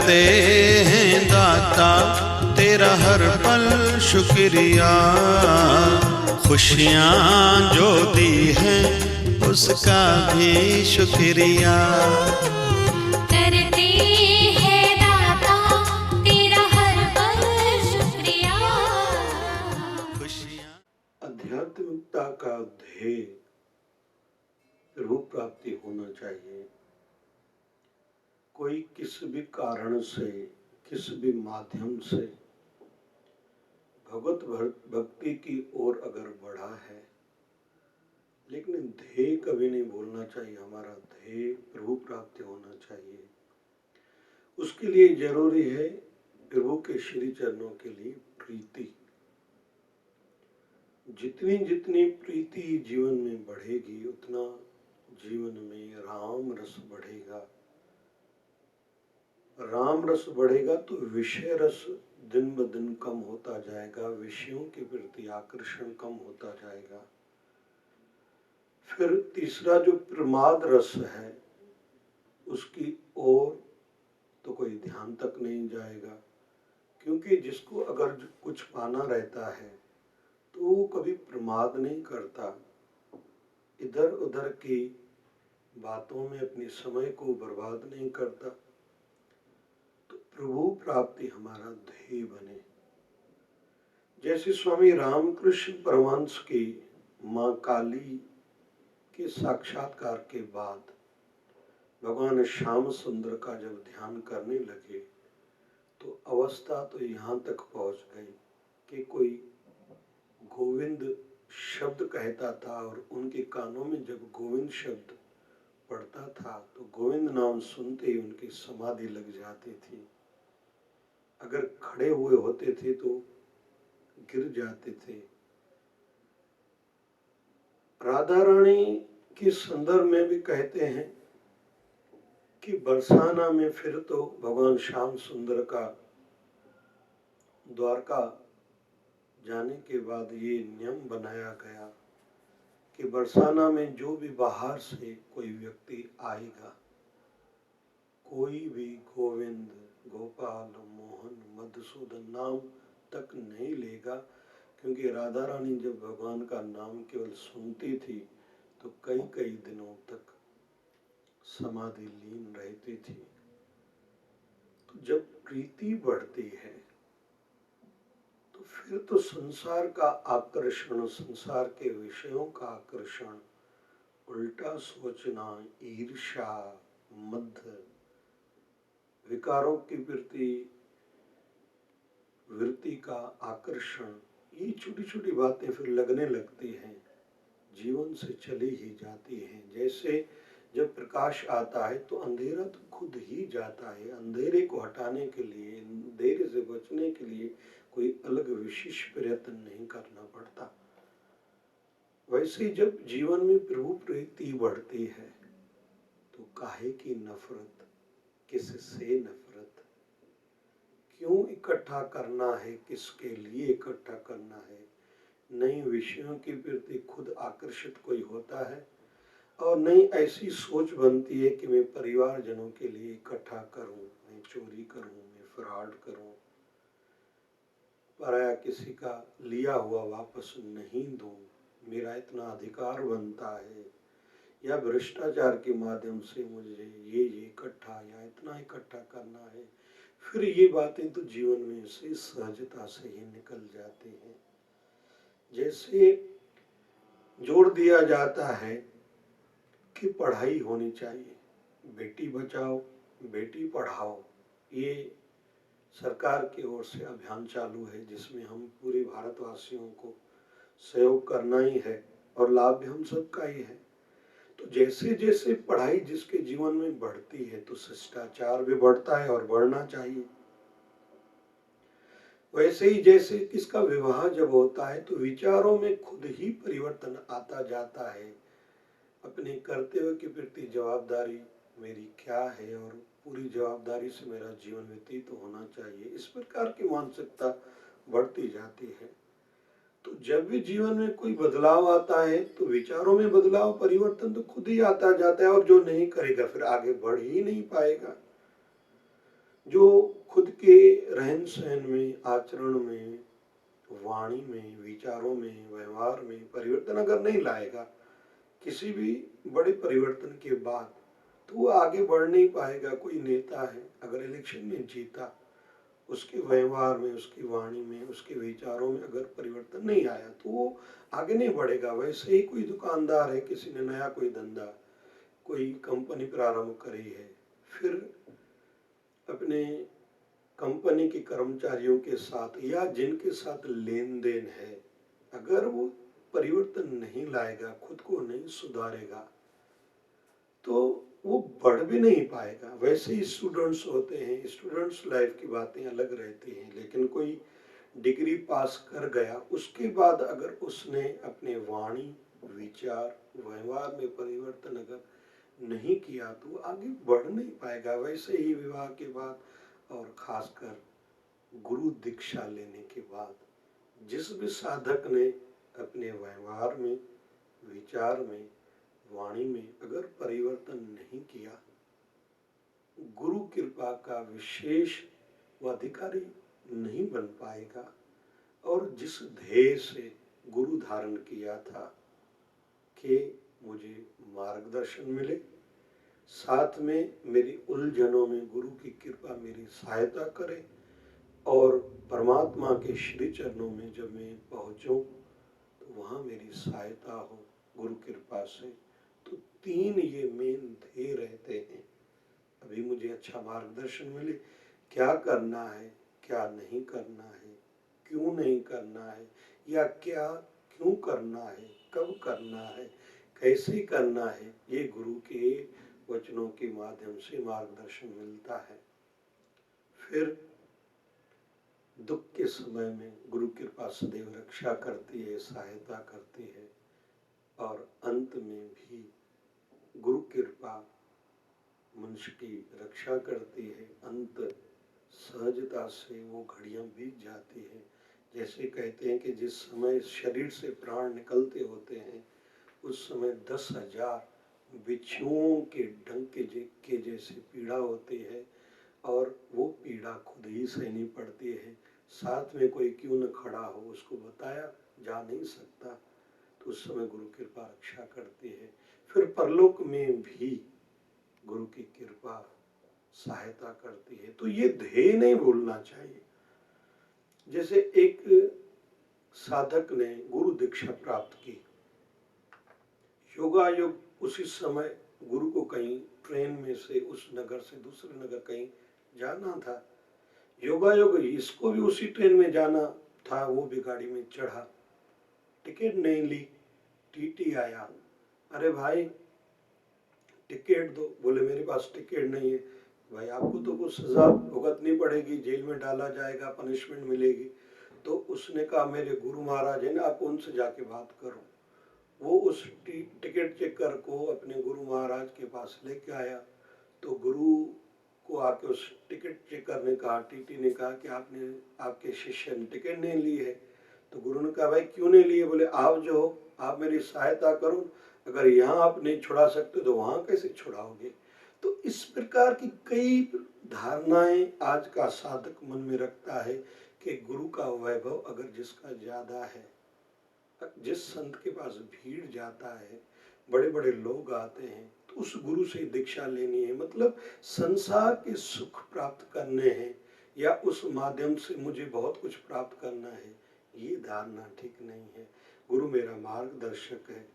करते हैं दाता तेरा हर पल शुक्रिया, खुशियाँ जो दी हैं उसका भी शुक्रिया। करते हैं दाता तेरा हर पल शुक्रिया, खुशियाँ। आध्यात्मिकता का ध्येय रूप प्राप्ति होना चाहिए। कोई किसी भी कारण से, किसी भी माध्यम से भगवत भक्ति की ओर अगर बढ़ा है, लेकिन ध्येय कभी नहीं भूलना चाहिए। हमारा ध्येय प्रभु प्राप्ति होना चाहिए। उसके लिए जरूरी है प्रभु के श्री चरणों के लिए प्रीति। जितनी जितनी प्रीति जीवन में बढ़ेगी उतना जीवन में राम रस बढ़ेगा। राम रस बढ़ेगा तो विषय रस दिन ब दिन कम होता जाएगा, विषयों के प्रति आकर्षण कम होता जाएगा। फिर तीसरा जो प्रमाद रस है उसकी ओर तो कोई ध्यान तक नहीं जाएगा, क्योंकि जिसको अगर कुछ पाना रहता है तो वो कभी प्रमाद नहीं करता, इधर उधर की बातों में अपने समय को बर्बाद नहीं करता। तो प्रभु प्राप्ति हमारा ध्येय बने। जैसे स्वामी रामकृष्ण परमहंस की माँ काली के साक्षात्कार के बाद भगवान श्याम सुंदर का जब ध्यान करने लगे तो अवस्था तो यहाँ तक पहुँच गई कि कोई गोविंद शब्द कहता था और उनके कानों में जब गोविंद शब्द पढ़ता था तो गोविंद नाम सुनते ही उनकी समाधि लग जाती थी। अगर खड़े हुए होते थे तो गिर जाते थे। राधा रानी के संदर्भ में भी कहते हैं कि बरसाना में फिर तो भगवान श्याम सुंदर का द्वारका जाने के बाद ये नियम बनाया गया कि बरसाना में जो भी बाहर से कोई व्यक्ति आएगा, कोई भी गोविंद, गोपाल, मोहन, मधुसूदन नाम तक नहीं लेगा, क्योंकि राधा रानी जब भगवान का नाम केवल सुनती थी तो कई कई दिनों तक समाधि लीन रहती थी। तो जब प्रीति बढ़ती है तो फिर तो संसार का आकर्षण, संसार के विषयों का आकर्षण, उल्टा सोचना, ईर्ष्या, मद, विकारों के प्रति वृत्ति का आकर्षण, ये छोटी छोटी बातें फिर लगने लगती हैं, जीवन से चली ही जाती हैं। जैसे जब प्रकाश आता है तो अंधेरा तो खुद ही जाता है। अंधेरे को हटाने के लिए, अंधेरे से बचने के लिए कोई अलग विशेष प्रयत्न नहीं करना पड़ता। वैसे जब जीवन में प्रभु प्रीति बढ़ती है तो काहे की नफरत, किससे नफरत, क्यों इकट्ठा करना है, किसके लिए इकट्ठा करना है। नई विषयों के प्रति खुद आकर्षित कोई होता है और नई ऐसी सोच बनती है कि मैं परिवारजनों के लिए इकट्ठा करूं, मैं चोरी करूं, मैं फ्रॉड करूं, पराया किसी का लिया हुआ वापस नहीं दूं, मेरा इतना अधिकार बनता है, या भ्रष्टाचार के माध्यम से मुझे ये इकट्ठा या इतना इकट्ठा करना है। फिर ये बातें तो जीवन में से सहजता से ही निकल जाती हैं। जैसे जोर दिया जाता है कि पढ़ाई होनी चाहिए, बेटी बचाओ बेटी पढ़ाओ, ये सरकार की ओर से अभियान चालू है जिसमें हम पूरे भारतवासियों को सहयोग करना ही है और लाभ भी हम सबका ही है। तो जैसे जैसे पढ़ाई जिसके जीवन में बढ़ती है तो शिष्टाचार भी बढ़ता है और बढ़ना चाहिए। वैसे ही जैसे किसका विवाह जब होता है तो विचारों में खुद ही परिवर्तन आता जाता है। अपने कर्तव्य के प्रति जवाबदारी मेरी क्या है और पूरी जवाबदारी से मेरा जीवन व्यतीत होना चाहिए, इस प्रकार की मानसिकता बढ़ती जाती है। तो जब भी जीवन में कोई बदलाव आता है तो विचारों में बदलाव, परिवर्तन तो खुद ही आता जाता है और जो नहीं करेगा फिर आगे बढ़ ही नहीं पाएगा। जो खुद के रहन सहन में, आचरण में, वाणी में, विचारों में, व्यवहार में परिवर्तन अगर नहीं लाएगा किसी भी बड़े परिवर्तन के बाद, तो वो आगे बढ़ नहीं पाएगा। कोई नेता है अगर इलेक्शन में जीता, उसके व्यवहार में, उसकी वाणी में, उसके विचारों में अगर परिवर्तन नहीं आया तो वो आगे नहीं बढ़ेगा। वैसे ही कोई दुकानदार है, किसी ने नया कोई धंधा, कोई कंपनी प्रारंभ करी है, फिर अपने कंपनी के कर्मचारियों के साथ या जिनके साथ लेन देन है, अगर वो परिवर्तन नहीं लाएगा, खुद को नहीं सुधारेगा, तो वो बढ़ भी नहीं पाएगा। वैसे ही स्टूडेंट्स होते हैं, स्टूडेंट्स लाइफ की बातें अलग रहती हैं, लेकिन कोई डिग्री पास कर गया, उसके बाद अगर उसने अपने वाणी, विचार, व्यवहार में परिवर्तन अगर नहीं किया तो आगे बढ़ नहीं पाएगा। वैसे ही विवाह के बाद और खासकर गुरु दीक्षा लेने के बाद जिस भी साधक ने अपने व्यवहार में, विचार में, वाणी में अगर परिवर्तन नहीं किया, गुरु कृपा का विशेष व अधिकारी नहीं बन पाएगा। और जिस ध्येय से गुरु धारण किया था कि मुझे मार्गदर्शन मिले, साथ में मेरी उलझनों में गुरु की कृपा मेरी सहायता करे, और परमात्मा के श्री चरणों में जब मैं पहुंचूं तो वहाँ मेरी सहायता हो गुरु कृपा से, तो तीन ये मेन ध्येय रहते हैं। अभी मुझे अच्छा मार्गदर्शन मिले, क्या करना है, क्या नहीं करना है, क्यों नहीं करना है, या क्या क्यों करना है, कब करना है, कैसे करना है, ये गुरु के वचनों के माध्यम से मार्गदर्शन मिलता है। फिर दुख के समय में गुरु कृपा सदैव रक्षा करती है, सहायता करती है, और अंत में भी गुरु कृपा मनुष्य की रक्षा करती है। अंत सहजता से वो घड़ियां बीत जाती है। जैसे कहते हैं कि जिस समय शरीर से प्राण निकलते होते हैं, उस समय 10,000 बिच्छुओं के डंक के जैसे पीड़ा होती है, और वो पीड़ा खुद ही सहनी पड़ती है। साथ में कोई क्यों न खड़ा हो, उसको बताया जा नहीं सकता, तो उस समय गुरु कृपा रक्षा करती है। फिर परलोक में भी गुरु की कृपा सहायता करती है। तो ये ध्येय नहीं भूलना चाहिए। जैसे एक साधक ने गुरु दीक्षा प्राप्त की, योगायोग उसी समय गुरु को कहीं ट्रेन में से उस नगर से दूसरे नगर कहीं जाना था, योगायोग इसको भी उसी ट्रेन में जाना था, वो भी गाड़ी में चढ़ा, टिकट नहीं ली, टीटी आया, अरे भाई टिकट दो, बोले मेरे पास टिकट नहीं है। भाई आपको तो कुछ सजा भुगतनी पड़ेगी, जेल में डाला जाएगा, पनिशमेंट मिलेगी। तो उसने कहा मेरे गुरु महाराज है ना, आप उनसे जाके बात करो। वो उस टिकट चेकर को अपने गुरु महाराज के पास लेके आया, तो गुरु को आके उस टिकट चेकर ने कहा, टीटी ने कहा कि आपने, आपके शिष्य ने टिकट नहीं ली है। तो गुरु ने कहा भाई क्यों नहीं लिए? बोले आप जो हो, आप मेरी सहायता करो, अगर यहाँ आप नहीं छुड़ा सकते तो वहाँ कैसे छुड़ाओगे? तो इस प्रकार की कई धारणाएं आज का साधक मन में रखता है कि गुरु का वैभव अगर जिसका ज्यादा है, जिस संत के पास भीड़ जाता है, बड़े बड़े लोग आते हैं, तो उस गुरु से दीक्षा लेनी है, मतलब संसार के सुख प्राप्त करने हैं, या उस माध्यम से मुझे बहुत कुछ प्राप्त करना है, ये धारणा ठीक नहीं है। गुरु मेरा मार्गदर्शक है,